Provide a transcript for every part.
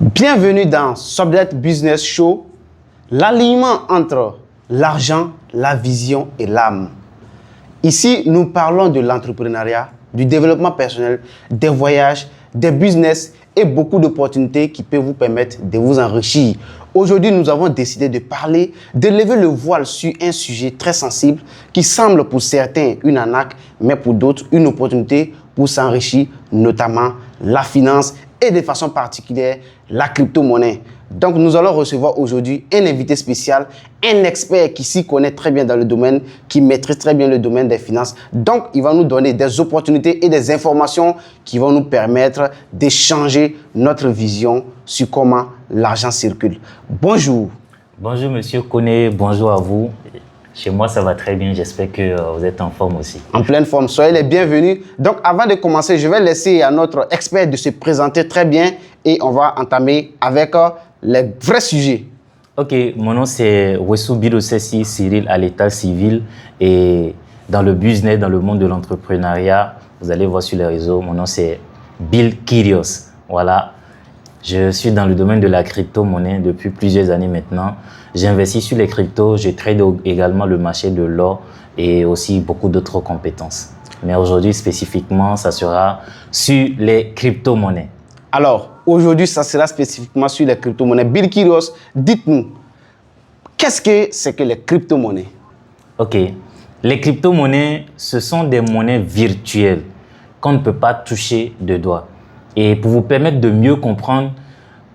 Bienvenue dans Sobdet Business Show, l'alignement entre l'argent, la vision et l'âme. Ici, nous parlons de l'entrepreneuriat, du développement personnel, des voyages, des business et beaucoup d'opportunités qui peuvent vous permettre de vous enrichir. Aujourd'hui, nous avons décidé de parler, de lever le voile sur un sujet très sensible qui semble pour certains une arnaque, mais pour d'autres une opportunité pour s'enrichir, notamment la finance et de façon particulière la crypto-monnaie. Donc, nous allons recevoir aujourd'hui un invité spécial, un expert qui s'y connaît très bien dans le domaine, qui maîtrise très bien le domaine des finances. Donc, il va nous donner des opportunités et des informations qui vont nous permettre d'échanger notre vision sur comment l'argent circule. Bonjour. Bonjour, monsieur Koné. Bonjour à vous. Chez moi, ça va très bien. J'espère que vous êtes en forme aussi. En pleine forme. Soyez les bienvenus. Donc, avant de commencer, je vais laisser à notre expert de se présenter très bien et on va entamer avec les vrais sujets. Ok, mon nom c'est Wessou Bidosessi Cyril à l'état civil et dans le business, dans le monde de l'entrepreneuriat, vous allez voir sur les réseaux, mon nom c'est Bill Kyrios. Voilà, je suis dans le domaine de la crypto-monnaie depuis plusieurs années maintenant. J'investis sur les cryptos, je trade également le marché de l'or et aussi beaucoup d'autres compétences. Mais aujourd'hui spécifiquement, ça sera sur les crypto-monnaies. Alors, aujourd'hui, ça sera spécifiquement sur les crypto-monnaies. Bill Kyrios, dites-nous, qu'est-ce que c'est que les crypto-monnaies? Ok. Les crypto-monnaies, ce sont des monnaies virtuelles qu'on ne peut pas toucher de doigt. Et pour vous permettre de mieux comprendre,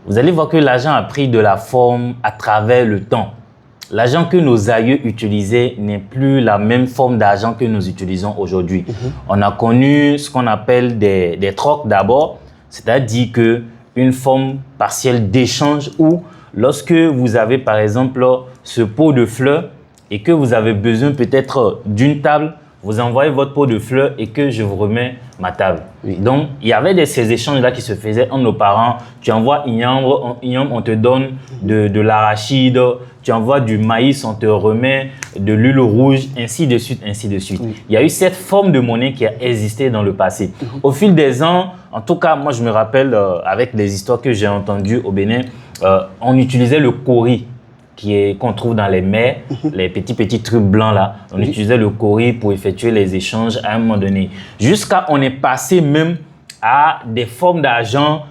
vous allez voir que l'argent a pris de la forme à travers le temps. L'argent que nos aïeux utilisaient n'est plus la même forme d'argent que nous utilisons aujourd'hui. On a connu ce qu'on appelle des trocs d'abord, c'est-à-dire qu'une forme partielle d'échange où lorsque vous avez par exemple ce pot de fleurs et que vous avez besoin peut-être d'une table, vous envoyez votre pot de fleurs et que je vous remets ma table. Oui. Donc, il y avait ces échanges-là qui se faisaient entre nos parents. Tu envoies igname, on te donne de l'arachide. Tu envoies du maïs, on te remet de l'huile rouge, ainsi de suite, ainsi de suite. Oui. Il y a eu cette forme de monnaie qui a existé dans le passé. Au fil des ans, en tout cas, moi, je me rappelle, avec les histoires que j'ai entendues au Bénin, on utilisait le kori, qu'on trouve dans les mers, les petits trucs blancs là. On utilisait le kori pour effectuer les échanges à un moment donné. Jusqu'à on est passé même à des formes d'argent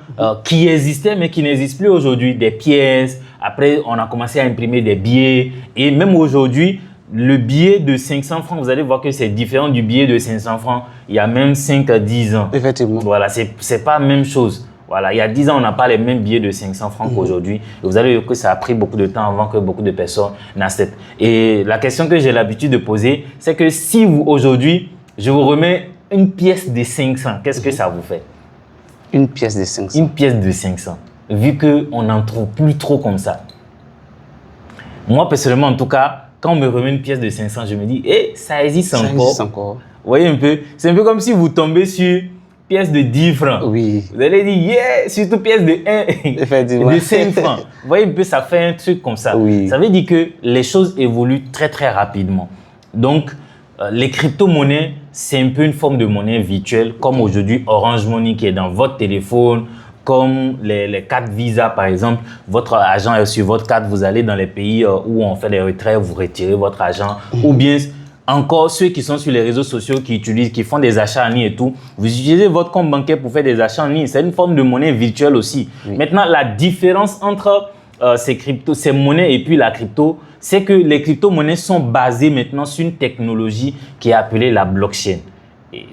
qui existaient mais qui n'existent plus aujourd'hui. Des pièces, après on a commencé à imprimer des billets et même aujourd'hui, le billet de 500 francs, vous allez voir que c'est différent du billet de 500 francs il y a même 5 à 10 ans. Effectivement. Voilà, c'est pas la même chose. Voilà, il y a 10 ans, on n'a pas les mêmes billets de 500 francs qu'aujourd'hui. Vous allez voir que ça a pris beaucoup de temps avant que beaucoup de personnes n'acceptent. Et la question que j'ai l'habitude de poser, c'est que si vous, aujourd'hui, je vous remets une pièce de 500, qu'est-ce que ça vous fait? Une pièce de 500. Une pièce de 500, vu qu'on n'en trouve plus trop comme ça. Moi, personnellement, en tout cas, quand on me remet une pièce de 500, je me dis, ça existe encore. Ça existe encore. Vous voyez un peu? C'est un peu comme si vous tombez sur pièce de 10 francs. Oui. Vous allez dire, yeah, surtout pièce de 1, de 5 francs. Vous voyez un peu, ça fait un truc comme ça. Oui. Ça veut dire que les choses évoluent très, très rapidement. Donc, les crypto-monnaies, c'est un peu une forme de monnaie virtuelle, comme aujourd'hui Orange Money qui est dans votre téléphone, comme les cartes Visa, par exemple. Votre argent est sur votre carte, vous allez dans les pays où on fait les retraits, vous retirez votre argent. Ou bien, encore ceux qui sont sur les réseaux sociaux, qui font des achats en ligne et tout, vous utilisez votre compte bancaire pour faire des achats en ligne. C'est une forme de monnaie virtuelle aussi. Oui. Maintenant, la différence entre ces monnaies et puis la crypto, c'est que les crypto-monnaies sont basées maintenant sur une technologie qui est appelée la blockchain.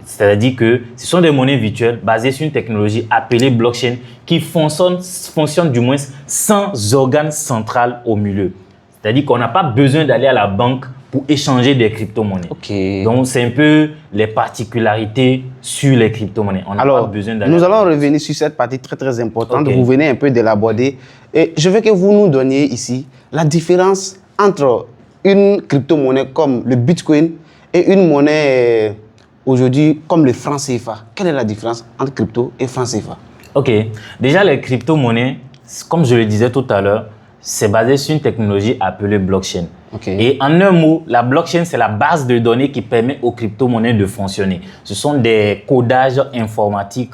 C'est-à-dire que ce sont des monnaies virtuelles basées sur une technologie appelée blockchain qui fonctionne du moins sans organe central au milieu. C'est-à-dire qu'on n'a pas besoin d'aller à la banque pour échanger des crypto-monnaies. Okay. Donc, c'est un peu les particularités sur les crypto-monnaies. On n'a pas besoin d'aller. Nous allons revenir sur cette partie très, très importante. Okay. Vous venez un peu de l'aborder. Et je veux que vous nous donniez ici la différence entre une crypto-monnaie comme le Bitcoin et une monnaie aujourd'hui comme le franc CFA. Quelle est la différence entre crypto et franc CFA? Ok. Déjà, les crypto-monnaies, comme je le disais tout à l'heure, c'est basé sur une technologie appelée blockchain. Okay. Et en un mot, la blockchain, c'est la base de données qui permet aux crypto-monnaies de fonctionner. Ce sont des codages informatiques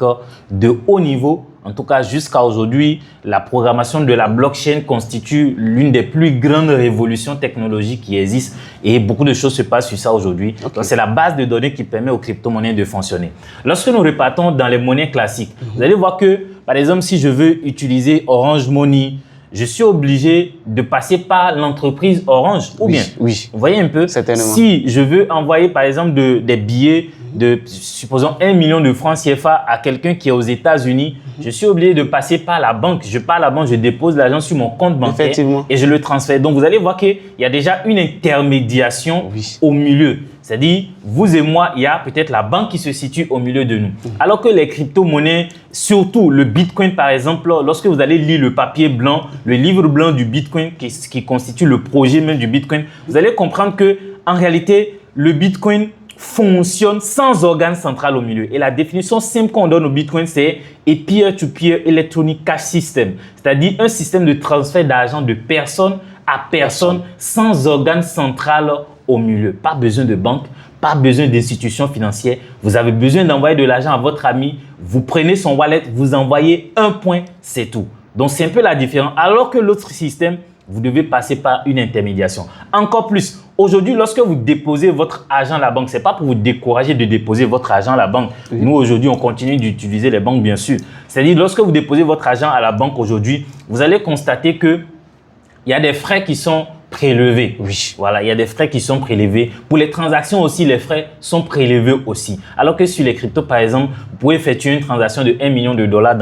de haut niveau En tout cas, jusqu'à aujourd'hui, la programmation de la blockchain constitue l'une des plus grandes révolutions technologiques qui existent et beaucoup de choses se passent sur ça aujourd'hui. Okay. Donc, c'est la base de données qui permet aux crypto-monnaies de fonctionner. Lorsque nous repartons dans les monnaies classiques, vous allez voir que, par exemple, si je veux utiliser Orange Money, je suis obligé de passer par l'entreprise Orange ou bien. Oui. Vous voyez un peu? Certainement. Si je veux envoyer, par exemple, des billets de, supposons, 1 million de francs CFA à quelqu'un qui est aux États-Unis, je suis obligé de passer par la banque. Je pars à la banque, je dépose l'argent sur mon compte bancaire et je le transfère. Donc, vous allez voir qu'il y a déjà une intermédiation au milieu. C'est-à-dire, vous et moi, il y a peut-être la banque qui se situe au milieu de nous. Alors que les crypto-monnaies, surtout le Bitcoin par exemple, lorsque vous allez lire le papier blanc, le livre blanc du Bitcoin qui constitue le projet même du Bitcoin, vous allez comprendre que en réalité, le Bitcoin fonctionne sans organe central au milieu. Et la définition simple qu'on donne au Bitcoin, c'est a peer-to-peer electronic cash system, c'est-à-dire un système de transfert d'argent de personne à personne sans organe central au milieu. Pas besoin de banque, pas besoin d'institution financière. Vous avez besoin d'envoyer de l'argent à votre ami. Vous prenez son wallet, vous envoyez un point, c'est tout. Donc, c'est un peu la différence. Alors que l'autre système, vous devez passer par une intermédiation. Encore plus, aujourd'hui, lorsque vous déposez votre argent à la banque, ce n'est pas pour vous décourager de déposer votre argent à la banque. Nous, aujourd'hui, on continue d'utiliser les banques, bien sûr. C'est-à-dire, lorsque vous déposez votre argent à la banque aujourd'hui, vous allez constater qu'il y a des frais qui sont prélevés. Oui. Voilà, il y a des frais qui sont prélevés. Pour les transactions aussi, les frais sont prélevés aussi. Alors que sur les cryptos, par exemple, vous pouvez effectuer une transaction de 1 million de dollars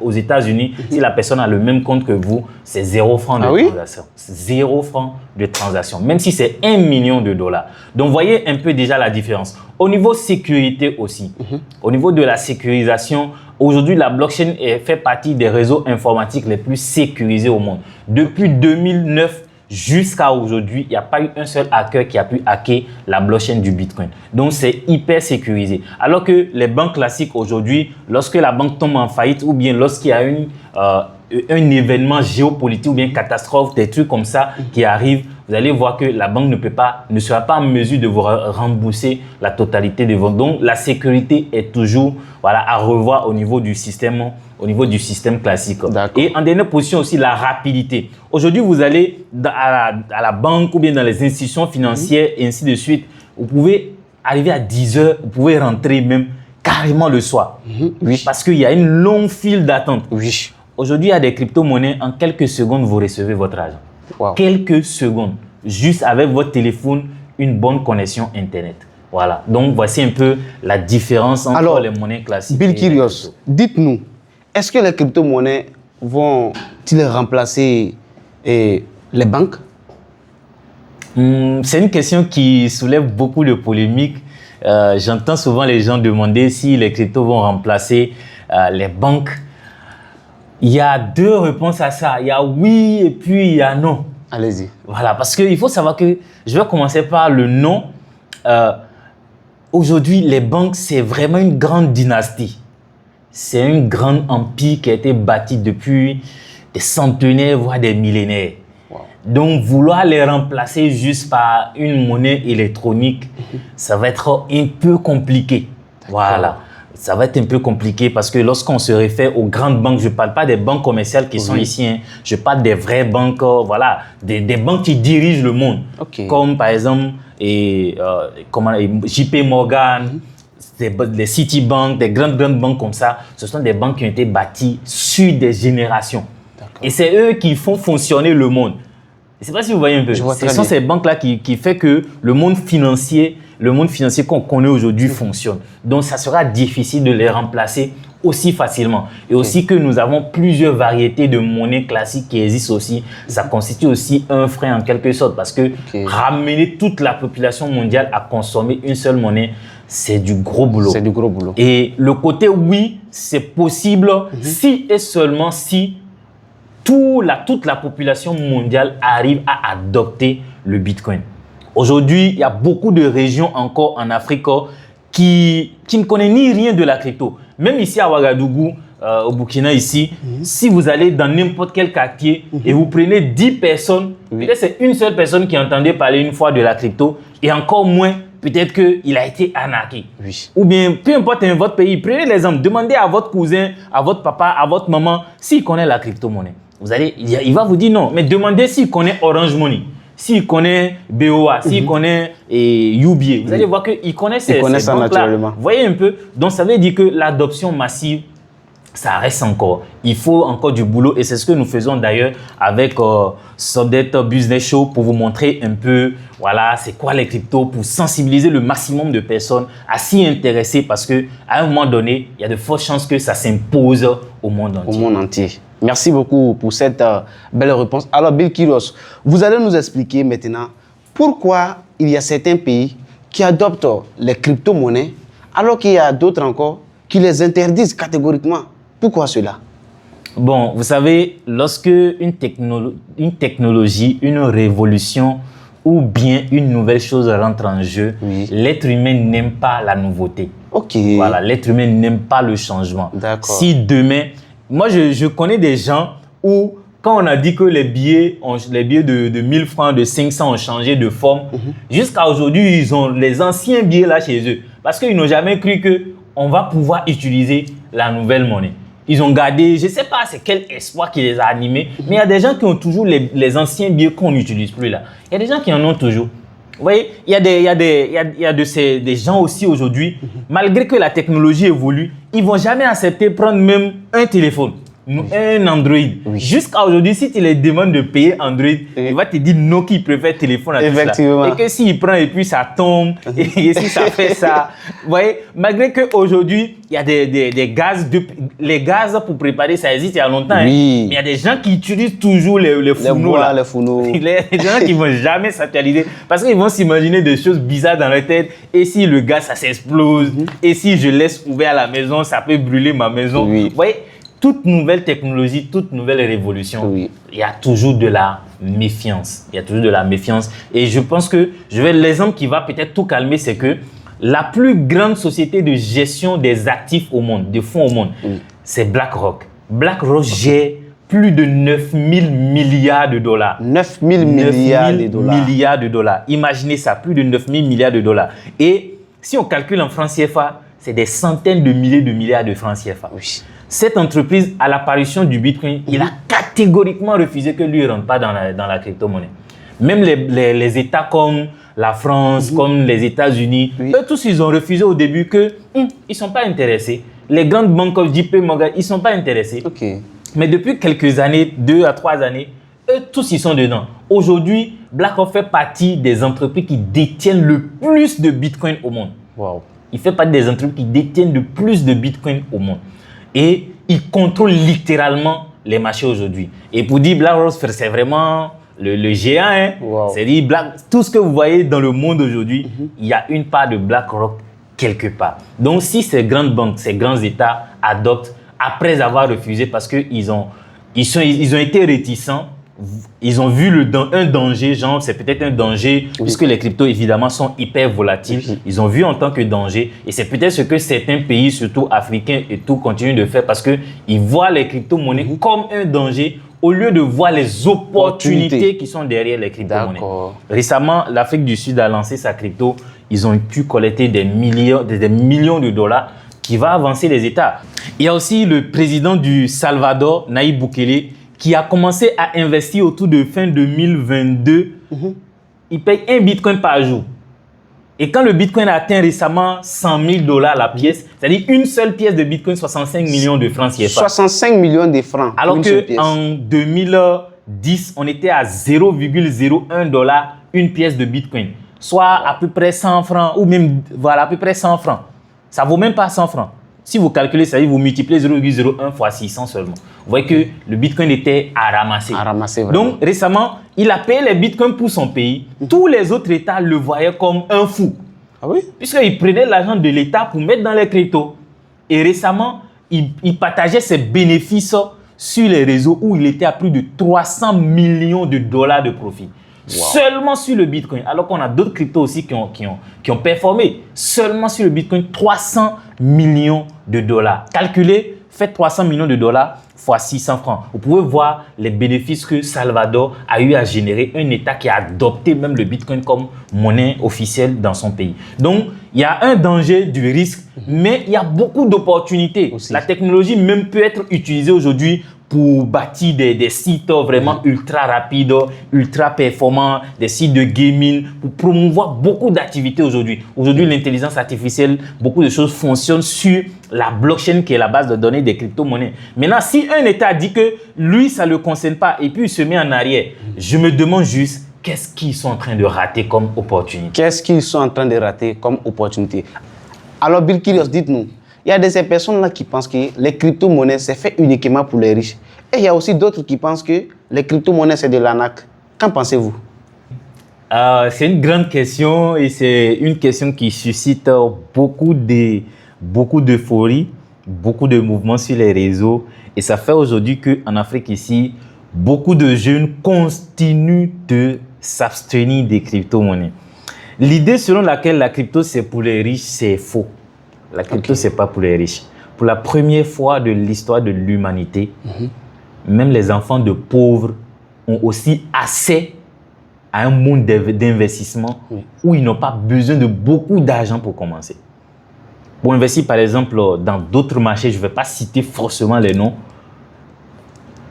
aux États-Unis. Si la personne a le même compte que vous, c'est 0 francs de transaction. 0 francs de transaction, même si c'est 1 million de dollars. Donc, vous voyez un peu déjà la différence. Au niveau sécurité aussi, au niveau de la sécurisation, aujourd'hui, la blockchain fait partie des réseaux informatiques les plus sécurisés au monde. Depuis 2009, jusqu'à aujourd'hui, il n'y a pas eu un seul hacker qui a pu hacker la blockchain du Bitcoin. Donc, c'est hyper sécurisé. Alors que les banques classiques aujourd'hui, lorsque la banque tombe en faillite ou bien lorsqu'il y a un événement géopolitique ou bien catastrophe, des trucs comme ça qui arrivent, vous allez voir que la banque ne sera pas en mesure de vous rembourser la totalité de vos. Donc, la sécurité est toujours à revoir au niveau du système classique. Et en dernière position aussi, la rapidité. Aujourd'hui, vous allez à la banque ou bien dans les institutions financières et ainsi de suite. Vous pouvez arriver à 10 heures, vous pouvez rentrer même carrément le soir. Parce qu'il y a une longue file d'attente. Aujourd'hui, il y a des crypto-monnaies, en quelques secondes, vous recevez votre argent. Quelques secondes, juste avec votre téléphone, une bonne connexion Internet. Voilà, donc voici un peu la différence entre les monnaies classiques. Bill Kyrios, dites-nous, est-ce que les crypto-monnaies vont-ils remplacer les banques? C'est une question qui soulève beaucoup de polémiques. J'entends souvent les gens demander si les cryptos vont remplacer les banques. Il y a deux réponses à ça. Il y a oui et puis il y a non. Allez-y. Voilà, parce qu'il faut savoir que je vais commencer par le non. Aujourd'hui, les banques, c'est vraiment une grande dynastie. C'est un grand empire qui a été bâti depuis des centenaires, voire des millénaires. Donc, vouloir les remplacer juste par une monnaie électronique, ça va être un peu compliqué. Voilà. Ça va être un peu compliqué parce que lorsqu'on se réfère aux grandes banques, je ne parle pas des banques commerciales qui sont ici, je parle des vraies banques, des banques qui dirigent le monde. Comme par exemple JP Morgan, les Citibank, des grandes banques comme ça. Ce sont des banques qui ont été bâties sur des générations. Et c'est eux qui font fonctionner le monde. Je ne sais pas si vous voyez un peu. Ce sont ces banques-là qui font que le monde financier qu'on connaît aujourd'hui fonctionne. Donc, ça sera difficile de les remplacer aussi facilement. Et aussi que nous avons plusieurs variétés de monnaies classiques qui existent aussi. Ça constitue aussi un frein en quelque sorte parce que ramener toute la population mondiale à consommer une seule monnaie, c'est du gros boulot. C'est du gros boulot. Et le côté oui, c'est possible si et seulement si toute la population mondiale arrive à adopter le Bitcoin. Aujourd'hui, il y a beaucoup de régions encore en Afrique qui ne connaissent ni rien de la crypto. Même ici à Ouagadougou, au Burkina ici, si vous allez dans n'importe quel quartier et vous prenez 10 personnes, peut-être c'est une seule personne qui entendait parler une fois de la crypto et encore moins peut-être qu'il a été arnaqué. Oui. Ou bien, peu importe votre pays, prenez l'exemple, demandez à votre cousin, à votre papa, à votre maman, s'il connaît la crypto-monnaie. Il va vous dire non, mais demandez s'il connaît Orange Money, s'il connaît BOA, s'il connaît UBA. Vous allez voir qu'il connaît ces ça banques-là. naturellement. Voyez un peu. Donc, ça veut dire que l'adoption massive, ça reste encore. Il faut encore du boulot et c'est ce que nous faisons d'ailleurs avec Subdet Business Show pour vous montrer un peu, voilà, c'est quoi les cryptos pour sensibiliser le maximum de personnes à s'y intéresser parce que à un moment donné, il y a de fortes chances que ça s'impose au monde entier. Au monde entier. Merci beaucoup pour cette belle réponse. Alors, Bill Quiros, vous allez nous expliquer maintenant pourquoi il y a certains pays qui adoptent les crypto-monnaies alors qu'il y a d'autres encore qui les interdisent catégoriquement. Pourquoi cela? Bon, vous savez, lorsque une technologie, une révolution ou bien une nouvelle chose rentre en jeu, l'être humain n'aime pas la nouveauté. Ok. Voilà, l'être humain n'aime pas le changement. D'accord. Si demain, moi je connais des gens où quand on a dit que les billets de 1000 francs, de 500 ont changé de forme, jusqu'à aujourd'hui, ils ont les anciens billets là chez eux. Parce qu'ils n'ont jamais cru qu'on va pouvoir utiliser la nouvelle monnaie. Ils ont gardé, je ne sais pas c'est quel espoir qui les a animés, mais il y a des gens qui ont toujours les anciens billets qu'on n'utilise plus là. Il y a des gens qui en ont toujours. Vous voyez, il y a des gens aussi aujourd'hui, malgré que la technologie évolue, ils ne vont jamais accepter de prendre même un téléphone. Un Android. Jusqu'à aujourd'hui, si tu les demandes de payer Android, il va te dire non qu'il préfère téléphone à tout ça. Et que s'il prend et puis ça tombe, et si ça fait ça. Vous voyez, malgré qu'aujourd'hui, il y a des gaz, les gaz pour préparer, ça existe il y a longtemps. Hein, mais il y a des gens qui utilisent toujours les fourneaux. Les fourneaux. Les gens qui ne vont jamais s'actualiser parce qu'ils vont s'imaginer des choses bizarres dans leur tête. Et si le gaz, ça s'explose, et si je laisse ouvert à la maison, ça peut brûler ma maison. Vous voyez, toute nouvelle technologie, toute nouvelle révolution, il y a toujours de la méfiance. Il y a toujours de la méfiance. Et je pense que l'exemple qui va peut-être tout calmer, c'est que la plus grande société de gestion des actifs au monde, des fonds au monde, c'est BlackRock. BlackRock gère plus de 9 000 milliards de dollars. 9 000 milliards de dollars. Milliards de dollars. Imaginez ça, plus de 9 000 milliards de dollars. Et si on calcule en francs CFA, c'est des centaines de milliers de milliards de francs CFA. Cette entreprise, à l'apparition du Bitcoin, il a catégoriquement refusé que lui ne rentre pas dans la crypto-monnaie. Même les États comme la France, comme les États-Unis, eux tous, ils ont refusé au début qu'ils ne sont pas intéressés. Les grandes banques comme JP Morgan, ils ne sont pas intéressés. Mais depuis quelques années, 2 à 3 années, eux tous, ils sont dedans. Aujourd'hui, BlackRock fait partie des entreprises qui détiennent le plus de Bitcoin au monde. Il fait partie des entreprises qui détiennent le plus de Bitcoin au monde. Et il contrôle littéralement les marchés aujourd'hui. Et pour dire BlackRock, c'est vraiment le géant. Hein? C'est-à-dire, tout ce que vous voyez dans le monde aujourd'hui, il y a une part de BlackRock quelque part. Donc, si ces grandes banques, ces grands États adoptent, après avoir refusé parce qu'ils ont été réticents, ils ont vu un danger, genre c'est peut-être un danger, puisque les cryptos évidemment sont hyper volatiles. Ils ont vu en tant que danger et c'est peut-être ce que certains pays, surtout africains et tout, continuent de faire parce qu'ils voient les crypto-monnaies comme un danger au lieu de voir les opportunités qui sont derrière les crypto-monnaies. Récemment, l'Afrique du Sud a lancé sa crypto. Ils ont pu collecter des millions de dollars qui va avancer les États. Il y a aussi le président du Salvador, Nayib Bukele, qui a commencé à investir autour de fin 2022, il paye 1 Bitcoin par jour. Et quand le Bitcoin a atteint récemment 100 000 $ la pièce, c'est-à-dire une seule pièce de Bitcoin, 65 millions de francs CFA. 65 millions de francs. Alors qu'en 2010, on était à 0,01 $ une pièce de Bitcoin. Soit à peu près 100 francs, ou même voilà, à peu près 100 francs. Ça ne vaut même pas 100 francs. Si vous calculez ça, vous multipliez 0,01 fois 600 seulement. Vous voyez que le Bitcoin était à ramasser. Donc récemment, il a payé les Bitcoins pour son pays. Tous les autres États le voyaient comme un fou. Puisqu'il prenait l'argent de l'État pour mettre dans les cryptos. Et récemment, il partageait ses bénéfices sur les réseaux où il était à plus de 300 millions de dollars de profit. Seulement sur le Bitcoin, alors qu'on a d'autres cryptos aussi qui ont performé. Seulement sur le Bitcoin, 300 millions de dollars. Calculé, Faites 300 millions de dollars fois 600 francs. Vous pouvez voir les bénéfices que Salvador a eu à générer, un État qui a adopté même le Bitcoin comme monnaie officielle dans son pays. Donc, il y a un danger du risque, mais il y a beaucoup d'opportunités. La technologie même peut être utilisée aujourd'hui pour bâtir des sites vraiment ultra rapides, ultra performants, des sites de gaming, pour promouvoir beaucoup d'activités aujourd'hui. Aujourd'hui, l'intelligence artificielle, beaucoup de choses fonctionnent sur la blockchain qui est la base de données des crypto-monnaies. Maintenant, si un État dit que lui, ça ne le concerne pas et puis il se met en arrière, je me demande juste qu'est-ce qu'ils sont en train de rater comme opportunité. Qu'est-ce qu'ils sont en train de rater comme opportunité? Alors, Bill Kirios, dites-nous. Il y a ces personnes-là qui pensent que les crypto-monnaies, c'est fait uniquement pour les riches. Et il y a aussi d'autres qui pensent que les crypto-monnaies, c'est de l'arnaque. Qu'en pensez-vous? C'est une grande question et c'est une question qui suscite beaucoup d'euphorie, beaucoup de mouvements sur les réseaux. Et ça fait aujourd'hui qu'en Afrique ici, beaucoup de jeunes continuent de s'abstenir des crypto-monnaies. L'idée selon laquelle la crypto, c'est pour les riches, c'est faux. La crypto, c'est pas pour les riches. Pour la première fois de l'histoire de l'humanité, même les enfants de pauvres ont aussi accès à un monde d'investissement où ils n'ont pas besoin de beaucoup d'argent pour commencer. Pour investir, par exemple, dans d'autres marchés, je ne vais pas citer forcément les noms,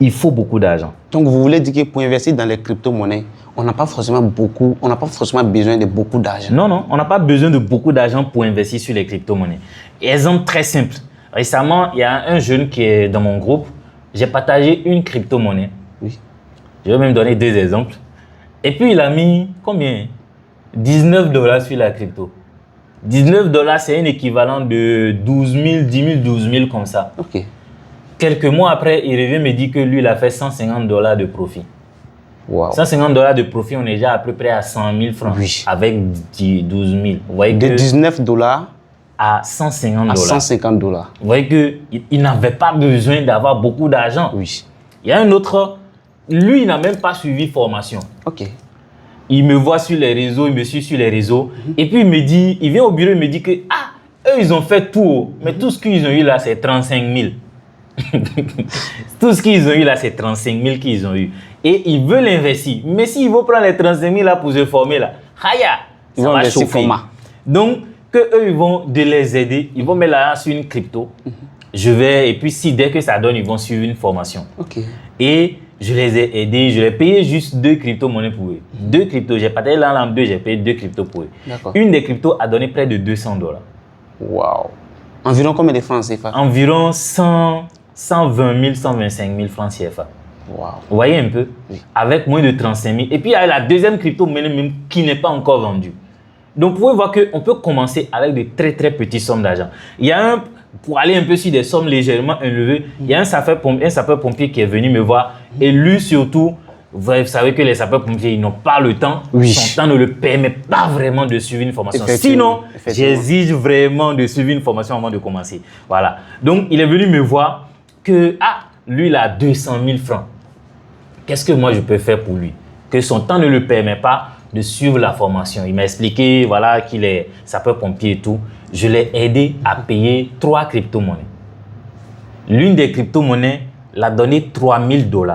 il faut beaucoup d'argent. Donc, vous voulez dire que pour investir dans les crypto-monnaies, on n'a pas forcément besoin de beaucoup d'argent. Non, on n'a pas besoin de beaucoup d'argent pour investir sur les crypto-monnaies. Exemple très simple. Récemment, il y a un jeune qui est dans mon groupe. J'ai partagé une crypto-monnaie. Oui. Je vais même donner 2 exemples. Et puis, il a mis combien? 19 $ sur la crypto. 19 $, c'est un équivalent de 12 000, 10 000, 12 000 comme ça. OK. Quelques mois après, il revient me dire que lui, il a fait 150 $ de profit. Wow. 150 $ de profit, on est déjà à peu près à 100 000 francs avec 12 000. Vous voyez de que 19 $ à 150 $. à 150 $. Vous voyez qu'il n'avait pas besoin d'avoir beaucoup d'argent. Oui. Il y a un autre, lui, il n'a même pas suivi formation. OK. Il me voit sur les réseaux, il me suit sur les réseaux. Et puis, il vient au bureau, il me dit que, eux, ils ont fait tout. Mais tout ce qu'ils ont eu là, c'est 35 000. Tout ce qu'ils ont eu là, c'est 35 000 qu'ils ont eu. Et ils veulent investir. Mais s'ils vont prendre les 35 000 là pour se former là, ça va chauffer. Donc, eux, ils vont de les aider. Ils vont mettre l'argent sur une crypto. Et puis, dès que ça donne, ils vont suivre une formation. OK. Et je les ai aidés. Je les ai payé juste 2 crypto-monnaies pour eux. 2 cryptos. J'ai partagé l'un en 2, j'ai payé 2 cryptos pour eux. Une des cryptos a donné près de 200 $. Wow. Environ combien de francs CFA? Environ 120 000, 125 000 francs CFA. Wow. Vous voyez un peu? Oui. Avec moins de 35 000. Et puis, il y a la deuxième crypto-monnaie même qui n'est pas encore vendue. Donc, vous pouvez voir qu'on peut commencer avec de très, très petites sommes d'argent. Il y a pour aller un peu sur des sommes légèrement élevées, il y a un sapeur-pompier qui est venu me voir. Et lui, surtout, vous savez que les sapeurs-pompiers, ils n'ont pas le temps. Oui. Son temps ne le permet pas vraiment de suivre une formation. Sinon, j'exige vraiment de suivre une formation avant de commencer. Voilà. Donc, il est venu me voir que, lui, il a 200 000 francs. Qu'est-ce que moi, je peux faire pour lui? Que son temps ne le permet pas de suivre la formation. Il m'a expliqué, voilà, qu'il est sapeur-pompier et tout. Je l'ai aidé à payer 3 crypto-monnaies. L'une des crypto-monnaies l'a donné 3 000 $.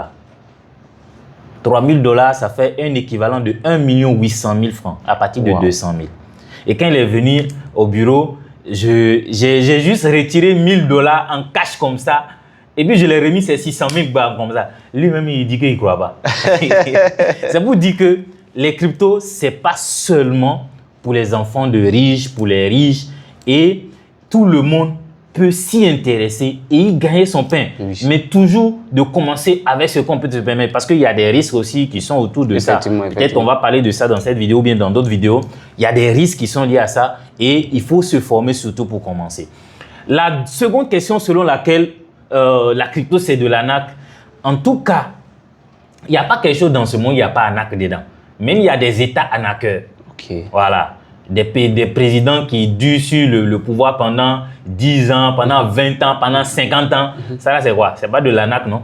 3 000 $, ça fait un équivalent de 1 800 000 francs à partir de 200 000. Et quand il est venu au bureau, j'ai juste retiré 1 000 $ en cash comme ça. Et puis je l'ai remis ces 600 000 balles comme ça. Lui-même, il dit qu'il ne croit pas. C'est pour dire que les cryptos, ce n'est pas seulement pour les enfants de riches, pour les riches. Et tout le monde peut s'y intéresser et y gagner son pain. Oui. Mais toujours de commencer avec ce qu'on peut se permettre. Parce qu'il y a des risques aussi qui sont autour de ça. Peut-être on va parler de ça dans cette vidéo ou bien dans d'autres vidéos. Il y a des risques qui sont liés à ça et il faut se former surtout pour commencer. La seconde question selon laquelle la crypto, c'est de l'arnaque. En tout cas, il n'y a pas quelque chose dans ce monde, il n'y a pas arnaque dedans. Même il y a des États arnaqueurs. Okay. Voilà. Des présidents qui durent sur le pouvoir pendant 10 ans, pendant 20 ans, pendant 50 ans. Ça, c'est quoi? C'est pas de l'arnaque, non?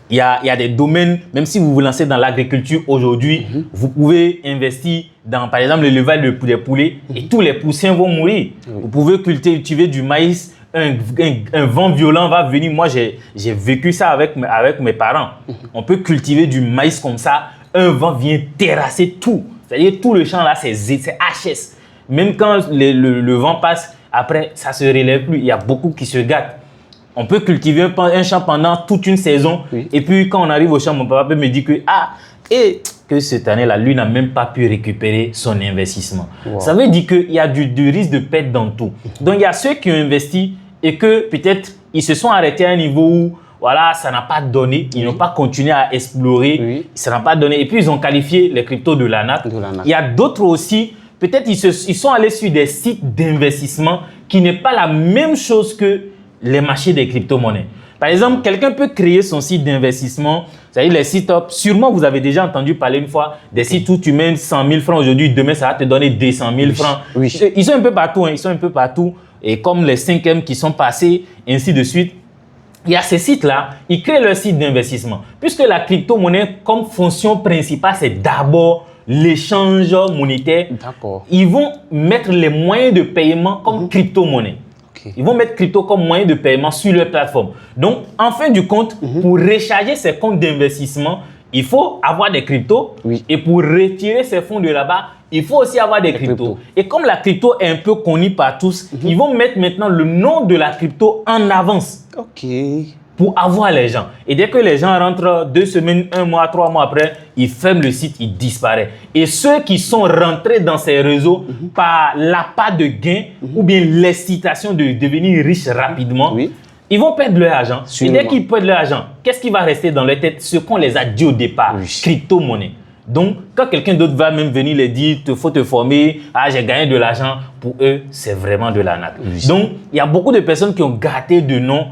Il y a des domaines, même si vous vous lancez dans l'agriculture aujourd'hui, vous pouvez investir dans, par exemple, l'élevage des poulets et tous les poussins vont mourir. Vous pouvez cultiver du maïs un vent violent va venir. Moi, j'ai vécu ça avec mes parents. On peut cultiver du maïs comme ça. Un vent vient terrasser tout. C'est-à-dire tout le champ là, c'est HS. Même quand le vent passe, après, ça ne se relève plus. Il y a beaucoup qui se gâtent. On peut cultiver un champ pendant toute une saison. Oui. Et puis, quand on arrive au champ, mon papa peut me dire que cette année, la Lune n'a même pas pu récupérer son investissement. Wow. Ça veut dire qu'il y a du risque de perte dans tout. Donc, il y a ceux qui ont investi et que peut-être ils se sont arrêtés à un niveau où voilà, ça n'a pas donné. Ils n'ont pas continué à explorer. Oui. Ça n'a pas donné. Et puis, ils ont qualifié les cryptos de l'arnaque. Il y a d'autres aussi, peut-être ils sont allés sur des sites d'investissement qui n'est pas la même chose que les marchés des crypto-monnaies. Par exemple, quelqu'un peut créer son site d'investissement, c'est-à-dire les sites top. Sûrement, vous avez déjà entendu parler une fois des sites où tu mets 100 000 francs aujourd'hui, demain, ça va te donner 200 000 francs. Oui. Ils sont un peu partout, ils sont un peu partout. Et comme les 5M qui sont passés, ainsi de suite. Il y a ces sites-là, ils créent leur site d'investissement. Puisque la crypto-monnaie, comme fonction principale, c'est d'abord l'échange monétaire. D'accord. Ils vont mettre les moyens de paiement comme crypto-monnaie. Okay. Ils vont mettre crypto comme moyen de paiement sur leur plateforme. Donc, en fin du compte, pour recharger ces comptes d'investissement, il faut avoir des cryptos. Oui. Et pour retirer ces fonds de là-bas, il faut aussi avoir des cryptos. Et comme la crypto est un peu connue par tous, ils vont mettre maintenant le nom de la crypto en avance. OK. Pour avoir les gens. Et dès que les gens rentrent 2 semaines, 1 mois, 3 mois après, ils ferment le site, ils disparaissent. Et ceux qui sont rentrés dans ces réseaux par l'appât de gain ou bien l'excitation de devenir riche rapidement, ils vont perdre leur argent. Sûrement. Et dès qu'ils perdent leur argent, qu'est-ce qui va rester dans leur tête? Ce qu'on les a dit au départ, crypto-monnaie. Donc, quand quelqu'un d'autre va même venir les dire, il faut te former, j'ai gagné de l'argent, pour eux, c'est vraiment de l'arnaque. Donc, il y a beaucoup de personnes qui ont gâté de noms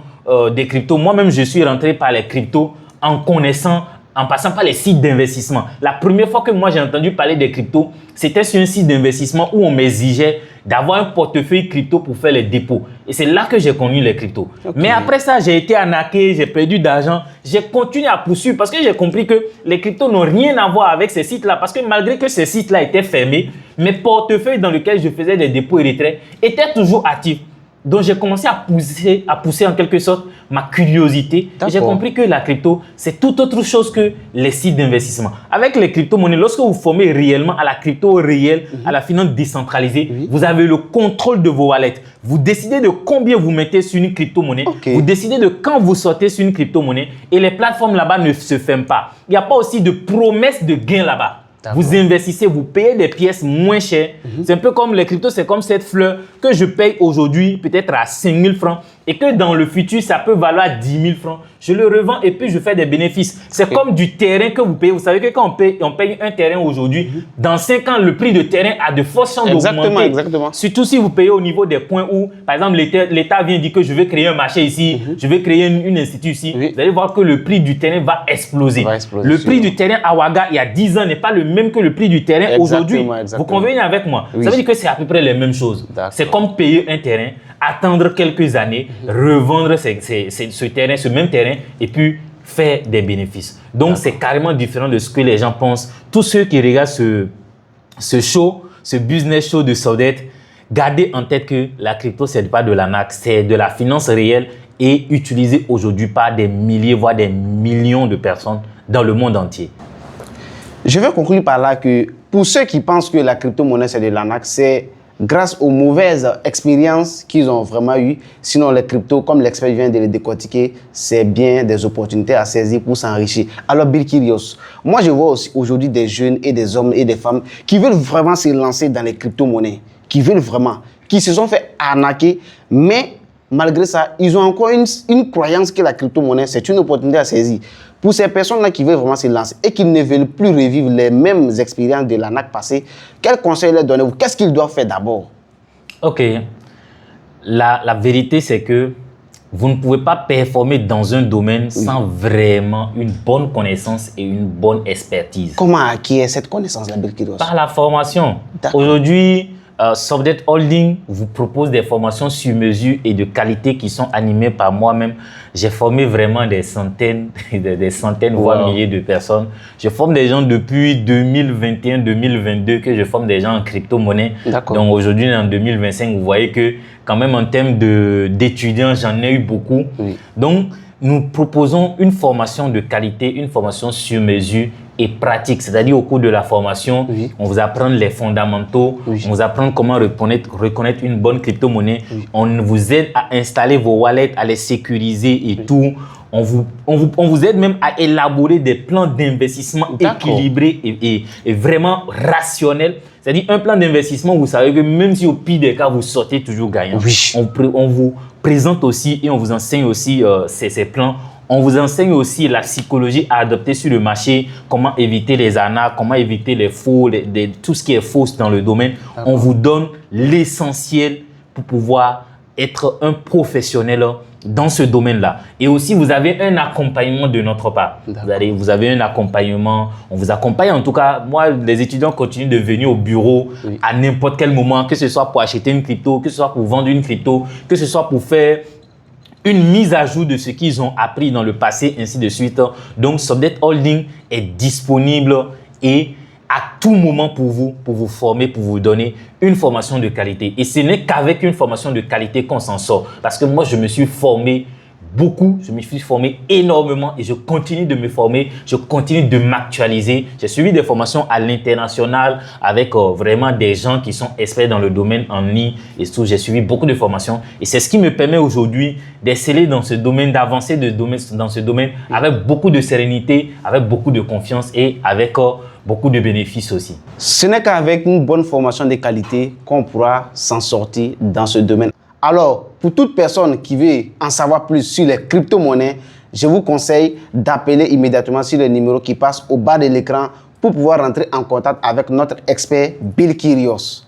des cryptos. Moi-même, je suis rentré par les cryptos en connaissant, en passant par les sites d'investissement. La première fois que moi, j'ai entendu parler des cryptos, c'était sur un site d'investissement où on m'exigeait d'avoir un portefeuille crypto pour faire les dépôts. Et c'est là que j'ai connu les cryptos. Okay. Mais après ça, j'ai été arnaqué, j'ai perdu d'argent. J'ai continué à poursuivre parce que j'ai compris que les cryptos n'ont rien à voir avec ces sites-là. Parce que malgré que ces sites-là étaient fermés, mes portefeuilles dans lesquels je faisais des dépôts et retraits étaient toujours actifs. Donc, j'ai commencé à pousser en quelque sorte ma curiosité. Et j'ai compris que la crypto, c'est tout autre chose que les sites d'investissement. Avec les crypto-monnaies, lorsque vous formez réellement à la crypto réelle, à la finance décentralisée, vous avez le contrôle de vos wallets. Vous décidez de combien vous mettez sur une crypto-monnaie. Vous décidez de quand vous sortez sur une crypto-monnaie. Et les plateformes là-bas ne se ferment pas. Il n'y a pas aussi de promesse de gain là-bas. Vous investissez, vous payez des pièces moins chères. C'est un peu comme les cryptos, c'est comme cette fleur que je paye aujourd'hui peut-être à 5 000 francs et que dans le futur, ça peut valoir 10 000 francs. Je le revends et puis je fais des bénéfices. C'est comme du terrain que vous payez. Vous savez que quand on paye un terrain aujourd'hui, dans 5 ans, le prix de terrain a de fortes chances d'augmenter. Exactement. Surtout si vous payez au niveau des points où, par exemple, l'État vient dire que je vais créer un marché ici, je vais créer une institut ici. Vous allez voir que le prix du terrain va exploser. Le prix du terrain à Ouaga, il y a 10 ans, n'est pas le même que le prix du terrain aujourd'hui. Vous convenez avec moi? Ça veut dire que c'est à peu près les mêmes choses. C'est comme payer un terrain, attendre quelques années, revendre ce terrain, ce même terrain, et puis faire des bénéfices. Donc, c'est carrément différent de ce que les gens pensent. Tous ceux qui regardent ce show, ce business show de Saudette, gardez en tête que la crypto, ce n'est pas de l'arnaque, c'est de la finance réelle et utilisée aujourd'hui par des milliers, voire des millions de personnes dans le monde entier. Je vais conclure par là que pour ceux qui pensent que la crypto-monnaie, c'est de l'arnaque, c'est grâce aux mauvaises expériences qu'ils ont vraiment eues. Sinon, les cryptos, comme l'expert vient de les décortiquer, c'est bien des opportunités à saisir pour s'enrichir. Alors, Bill Kyrios, moi, je vois aussi aujourd'hui des jeunes et des hommes et des femmes qui veulent vraiment se lancer dans les crypto-monnaies, qui veulent vraiment, qui se sont fait arnaquer, mais malgré ça, ils ont encore une croyance que la crypto-monnaie, c'est une opportunité à saisir. Pour ces personnes-là qui veulent vraiment se lancer et qui ne veulent plus revivre les mêmes expériences de l'arnaque passée, quel conseil leur donnez-vous? Qu'est-ce qu'ils doivent faire d'abord? Ok. La vérité, c'est que vous ne pouvez pas performer dans un domaine sans vraiment une bonne connaissance et une bonne expertise. Comment acquérir cette connaissance-là, Bill Kyrios? Par la formation. Aujourd'hui, Sobdet Holding vous propose des formations sur mesure et de qualité qui sont animées par moi-même. J'ai formé vraiment des centaines, voire milliers de personnes. Je forme des gens depuis 2021-2022 que je forme des gens en crypto-monnaie. Donc aujourd'hui, en 2025, vous voyez que quand même en termes d'étudiants, j'en ai eu beaucoup. Donc, nous proposons une formation de qualité, une formation sur mesure et pratique. C'est-à-dire au cours de la formation, on vous apprend les fondamentaux, on vous apprend comment reconnaître une bonne crypto-monnaie. On vous aide à installer vos wallets, à les sécuriser et tout. On vous aide même à élaborer des plans d'investissement équilibrés et vraiment rationnels. C'est-à-dire un plan d'investissement, vous savez que même si au pire des cas, vous sortez toujours gagnant. On vous présente aussi et on vous enseigne aussi ces plans. On vous enseigne aussi la psychologie à adopter sur le marché, comment éviter les arnaques, comment éviter les faux, tout ce qui est faux dans le domaine. On vous donne l'essentiel pour pouvoir être un professionnel dans ce domaine-là. Et aussi, vous avez un accompagnement de notre part. Vous avez un accompagnement, on vous accompagne. En tout cas, moi, les étudiants continuent de venir au bureau à n'importe quel moment, que ce soit pour acheter une crypto, que ce soit pour vendre une crypto, que ce soit pour faire une mise à jour de ce qu'ils ont appris dans le passé, ainsi de suite. Donc, Sobdet Holding est disponible et à tout moment pour vous former, pour vous donner une formation de qualité. Et ce n'est qu'avec une formation de qualité qu'on s'en sort. Parce que moi, je me suis formé beaucoup, je me suis formé énormément et je continue de me former, je continue de m'actualiser. J'ai suivi des formations à l'international avec vraiment des gens qui sont experts dans le domaine en ligne et tout. J'ai suivi beaucoup de formations et c'est ce qui me permet aujourd'hui d'exceller dans ce domaine, d'avancer dans ce domaine avec beaucoup de sérénité, avec beaucoup de confiance et avec beaucoup de bénéfices aussi. Ce n'est qu'avec une bonne formation de qualité qu'on pourra s'en sortir dans ce domaine. Alors, pour toute personne qui veut en savoir plus sur les crypto-monnaies, je vous conseille d'appeler immédiatement sur le numéro qui passe au bas de l'écran pour pouvoir rentrer en contact avec notre expert Bill Kyrios.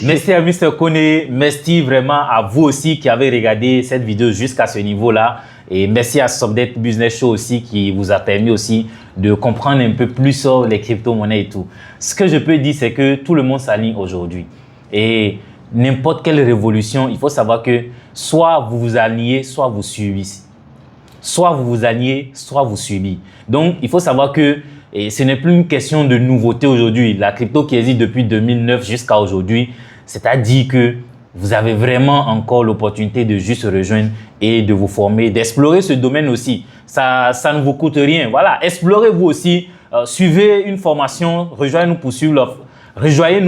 Merci à Mr. Kone, merci vraiment à vous aussi qui avez regardé cette vidéo jusqu'à ce niveau-là. Et merci à Sobdet Business Show aussi qui vous a permis aussi de comprendre un peu plus sur les crypto-monnaies et tout. Ce que je peux dire, c'est que tout le monde s'aligne aujourd'hui. Et n'importe quelle révolution, il faut savoir que soit vous vous alignez, soit vous subissez. Soit vous vous alignez, soit vous subissez. Donc, il faut savoir que ce n'est plus une question de nouveauté aujourd'hui. La crypto qui existe depuis 2009 jusqu'à aujourd'hui, c'est-à-dire que vous avez vraiment encore l'opportunité de juste rejoindre et de vous former, d'explorer ce domaine aussi. Ça ne vous coûte rien. Voilà, explorez vous aussi. Suivez une formation, rejoignez-nous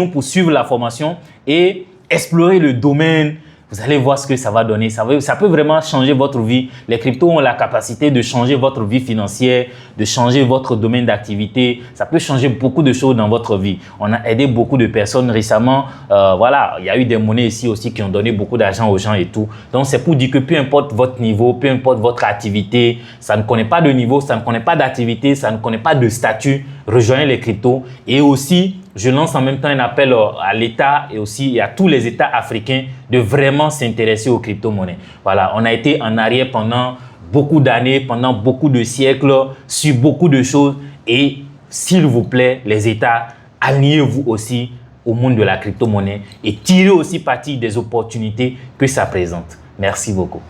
pour suivre la formation et explorer le domaine. Vous allez voir ce que ça va donner. Ça peut vraiment changer votre vie. Les cryptos ont la capacité de changer votre vie financière, de changer votre domaine d'activité. Ça peut changer beaucoup de choses dans votre vie. On a aidé beaucoup de personnes récemment. Voilà, il y a eu des monnaies ici aussi qui ont donné beaucoup d'argent aux gens et tout. Donc, c'est pour dire que peu importe votre niveau, peu importe votre activité, ça ne connaît pas de niveau, ça ne connaît pas d'activité, ça ne connaît pas de statut. Rejoignez les cryptos. Et aussi, je lance en même temps un appel à l'État et aussi à tous les États africains de vraiment s'intéresser aux crypto-monnaies. Voilà, on a été en arrière pendant beaucoup d'années, pendant beaucoup de siècles, sur beaucoup de choses. Et s'il vous plaît, les États, alignez-vous aussi au monde de la crypto-monnaie et tirez aussi parti des opportunités que ça présente. Merci beaucoup.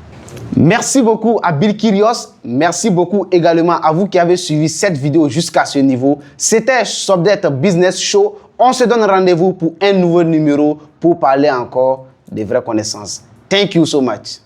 Merci beaucoup à Bill Kyrios. Merci beaucoup également à vous qui avez suivi cette vidéo jusqu'à ce niveau. C'était Sobdet Business Show. On se donne rendez-vous pour un nouveau numéro pour parler encore des vraies connaissances. Thank you so much.